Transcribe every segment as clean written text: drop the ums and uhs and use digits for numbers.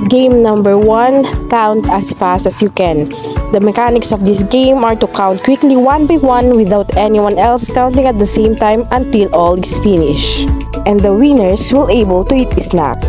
Game number 1, count as fast as you can. The mechanics of this game are to count quickly one by one without anyone else counting at the same time until all is finished. And the winners will able to eat a snack.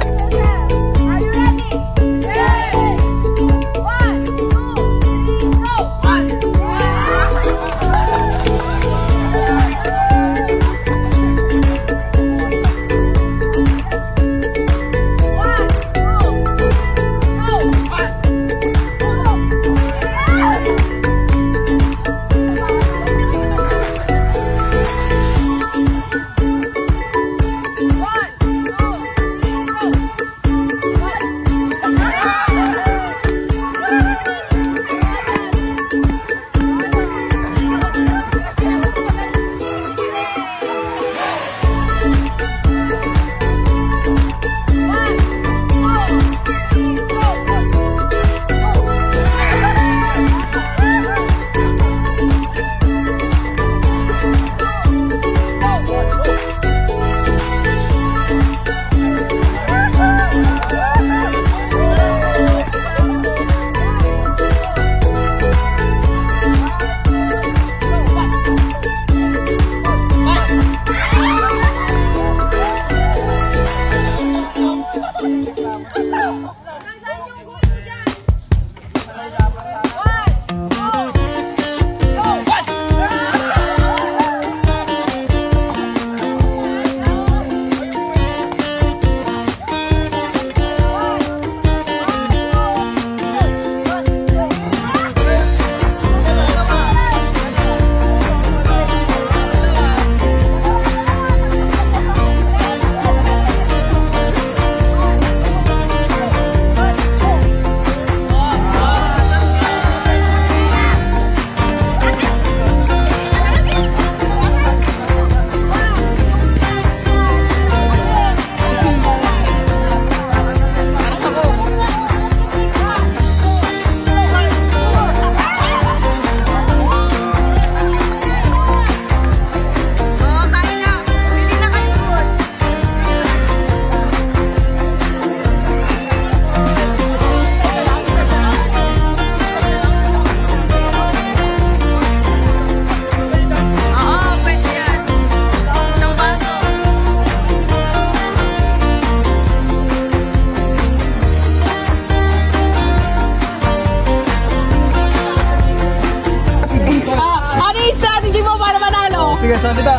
Sige, salita.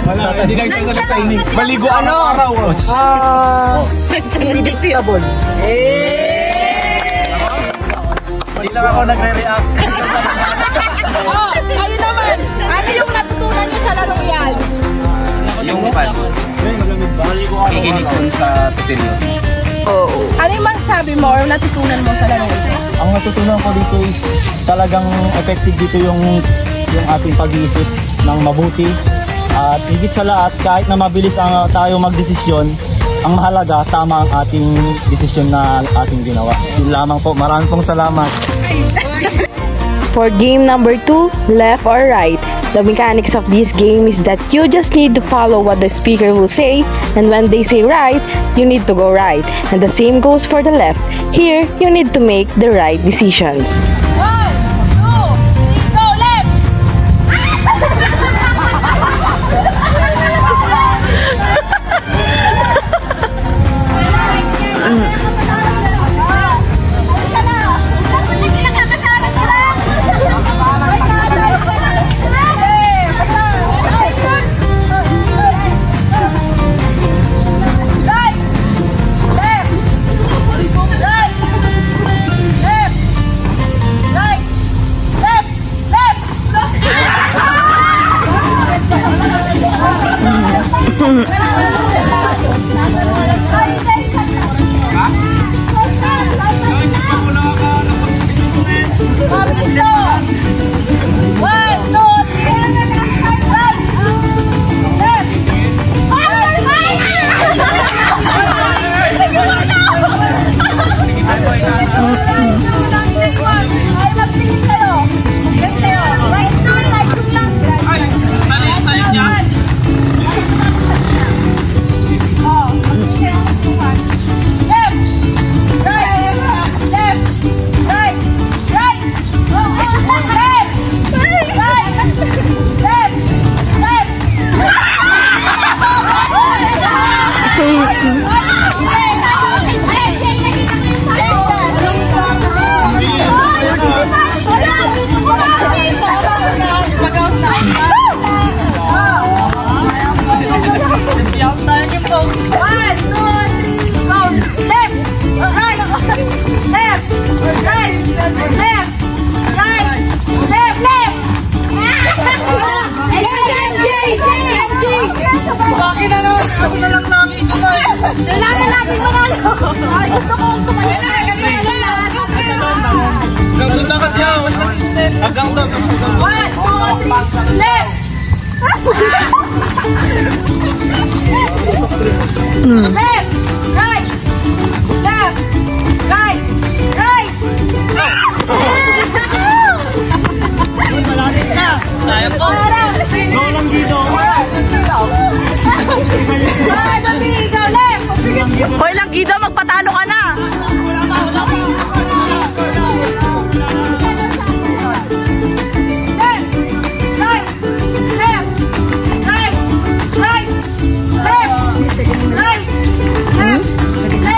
Wala, hindi kayo pagkakainin. Maligo ano? Araw. Vegetable. Hindi lang ako nagre-react. Kayo naman, ano yung natutunan niyo sa larong yan? Yung pan. Ikinig ko sa tutorial. Ano yung masasabi mo or natutunan mo sa larong ito? Ang natutunan ko dito is talagang effective dito yung ating pag-iisip ng mabuti. At higit sa lahat, kahit na mabilis tayo magdesisyon, ang mahalaga, tama ang ating desisyon na ating ginawa. Yun lamang po. Maraming pong salamat. For game number 2, left or right, the mechanics of this game is that you just need to follow what the speaker will say, and when they say right, you need to go right. And the same goes for the left. Here, you need to make the right decisions. Tayo yung pose. 1, 2, 3, go! Left! Right! Left! Right! Left! Right! Left! Left! Bakit na nun? Ako na lang lagi ko na eh. Kailangan lagi ko na. Ay, gusto ko tumayo. Hanggang doon na kasi ako. Hanggang doon. 1, 2, 3, left! Left! Right! Left! Right! Right! Malapit na. Kaya po. Go lang dito. Hoy lang, Guido, magpatalo ka na.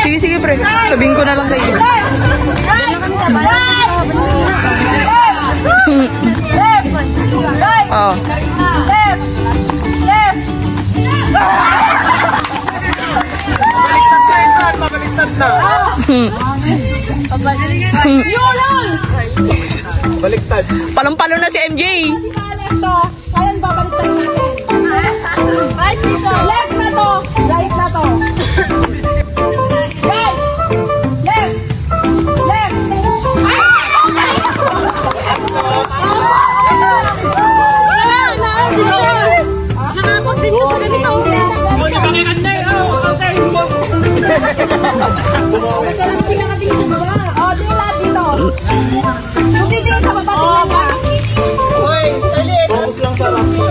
Sige, sige, pre. Sabihin ko na lang kayo. Oh. Pabaliktad na. Baliktad. Palong-palo na si MJ. Ayan, babaliktad natin. Right dito. Left na to. Right na to. Right. Left. Left. Nakapag-din siya sa ganito. Oh, di lahat dito. Yung dito sa mapatingin ka. Uy, ulit. Focus lang sa lang. 1,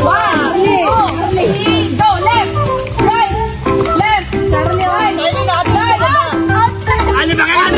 2, 3, go! Left! Right! Left! Charlie, right! Right! Ano ba kaya?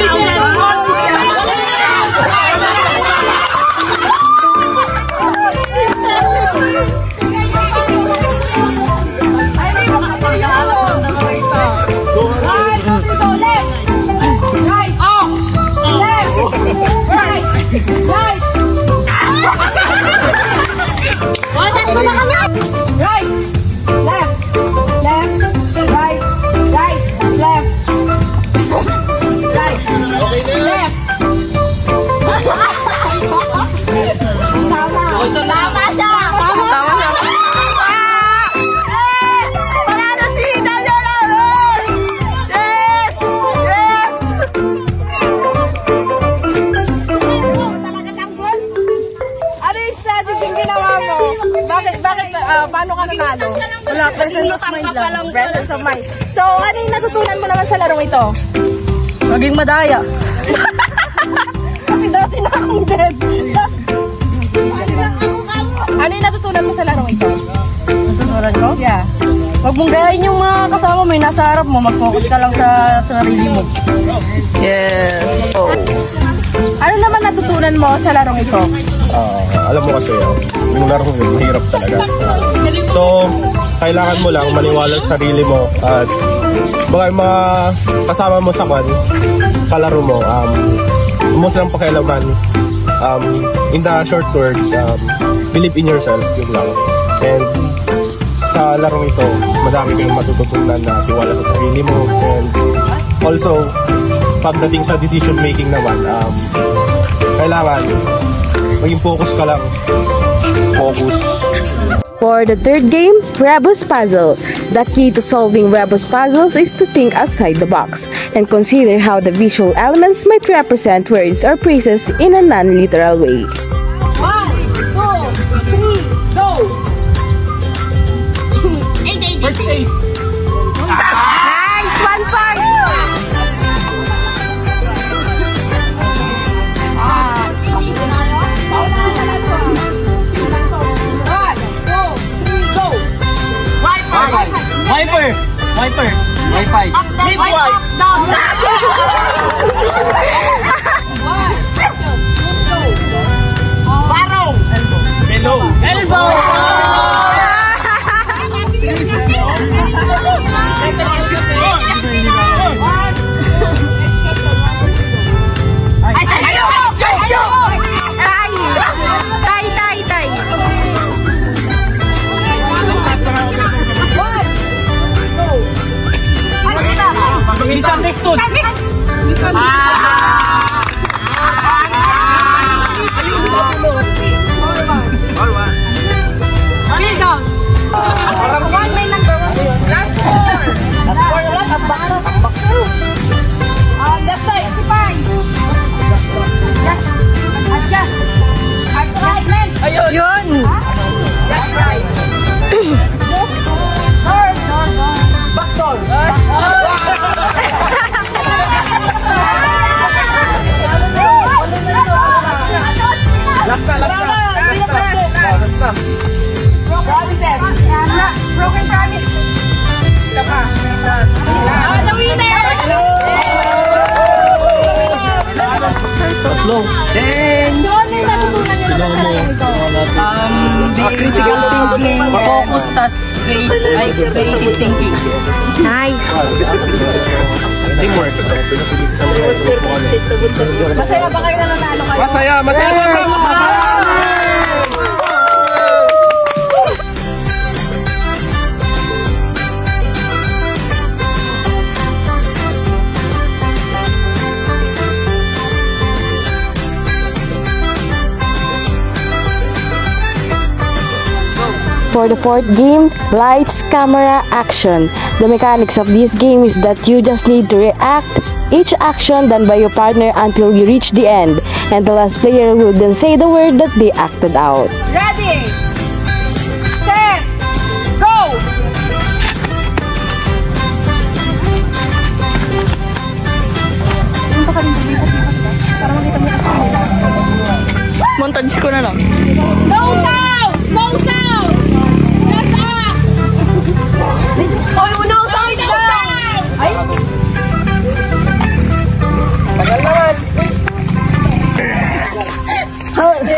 Paano ka nanalo? Wala, presence of mind. So, ano yung natutunan mo naman sa larong ito? Maging madaya. Kasi dati na akong dead. Ano yung natutunan mo sa larong ito? Natutunan ko? Yeah. Huwag mong gayahin yung mga kasama mo, yung nasa harap mo, mag-focus ka lang sa sarili mo. Yes. Oh. Ano naman natutunan mo sa larong ito? Alam mo kasi, yung laro ko yun, mahirap talaga. So, kailangan mo lang maniwala sa sarili mo at baka yung mga kasama mo sa kalaro mo, mo silang pakialaman. In the short word, believe in yourself, yun lang. And sa larong ito, madami kayong matututunan na tiwala sa sarili mo. And also, pagdating sa decision making naman, kailangan maging focus ka lang. Focus. For the third game, Rebus Puzzle. The key to solving Rebus puzzles is to think outside the box and consider how the visual elements might represent words or phrases in a non-literal way. 1, 2, 3, go! First aid. Nice! 1 point! Wiper. Wiper. Wi-Fi. Midwife! Down! Barong. Hello. Elbow! Misunderstood. Last four. Left side. Yes. Adjust. Yun! Just right. Door. Last na. Broken promise. The winner! Tatlo. Critical thinking, focus, tas creative thinking. Nice! Teamwork. Masaya ba kayo na nanalo kayo? Masaya. For the fourth game, lights, camera, action. The mechanics of this game is that you just need to react each action done by your partner until you reach the end, and the last player will then say the word that they acted out. Ready? Set. Go! Montage ko na lang. No sound! No sound! Last up! Oh, no sound! Ay! Tagal naman. Correct!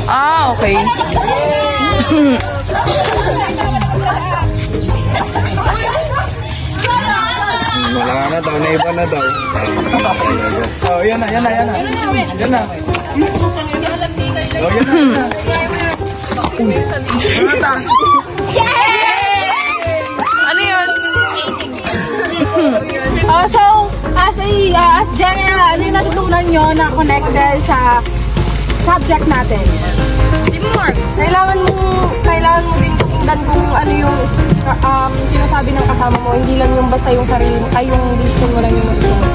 Ah, okay. Wala na daw, naiba na daw. Oh, yan na. Yan na. Oh, yan na. Ano yun? So, as general, ano yung natutunan nyo na connected sa subject natin? Teamwork. Kailangan mo din pakinggan kung ano yung sinasabi ng kasama mo. Hindi lang yung basta yung sarili mo, ay yung decision mo lang yung masusunod.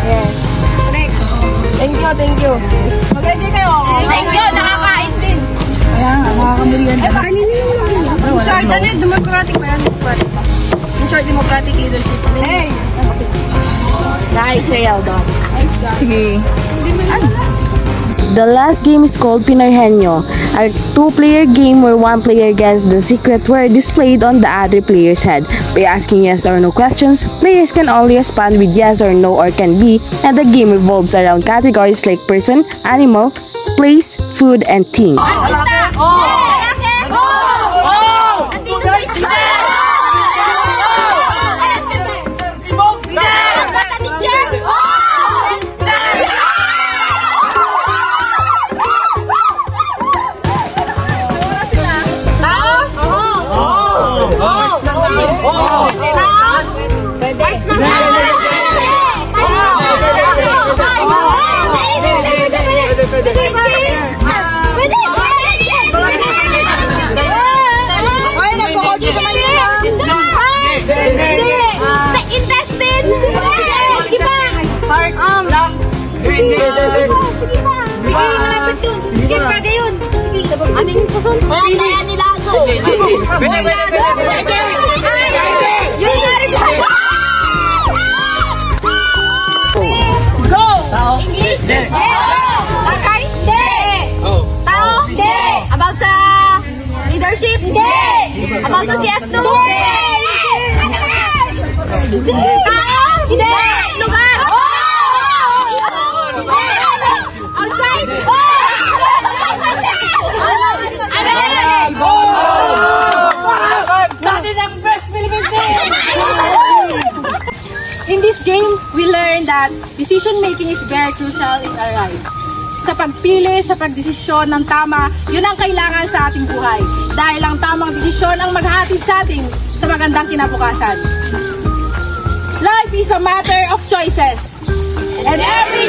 Yes. Correct. Thank you. Mag-ready kayo. Thank you. Nakakain din. Ayan, makakamurian. Kanin nyo lang. In short, ano yung democratic ba yan? In short, democratic leadership. Hey! Nice, Sheldon. Sige. Hindi mo lang. The last game is called Pinoy Henyo, a two-player game where one player gets the secret word displayed on the other player's head. By asking yes or no questions, players can only respond with yes or no or can be, and the game revolves around categories like person, animal, place, food, and thing. Sige, malapit yun. Sige, pwede yun. Sige, ano yung puson? Ang kaya nila ako. Go! English? Lakay? Hindi! Tao? Hindi! About sa leadership? Hindi! About sa CF2? Hindi! Tao? Hindi! Lugar? Outside? In this game, we learn that decision making is very crucial in our life. Sa pagpili, sa pagdesisyon ng tama, yun ang kailangan sa ating buhay. Dahil ang tamang desisyon ang maghahatid sa atin sa magandang kinabukasan. Life is a matter of choices. And every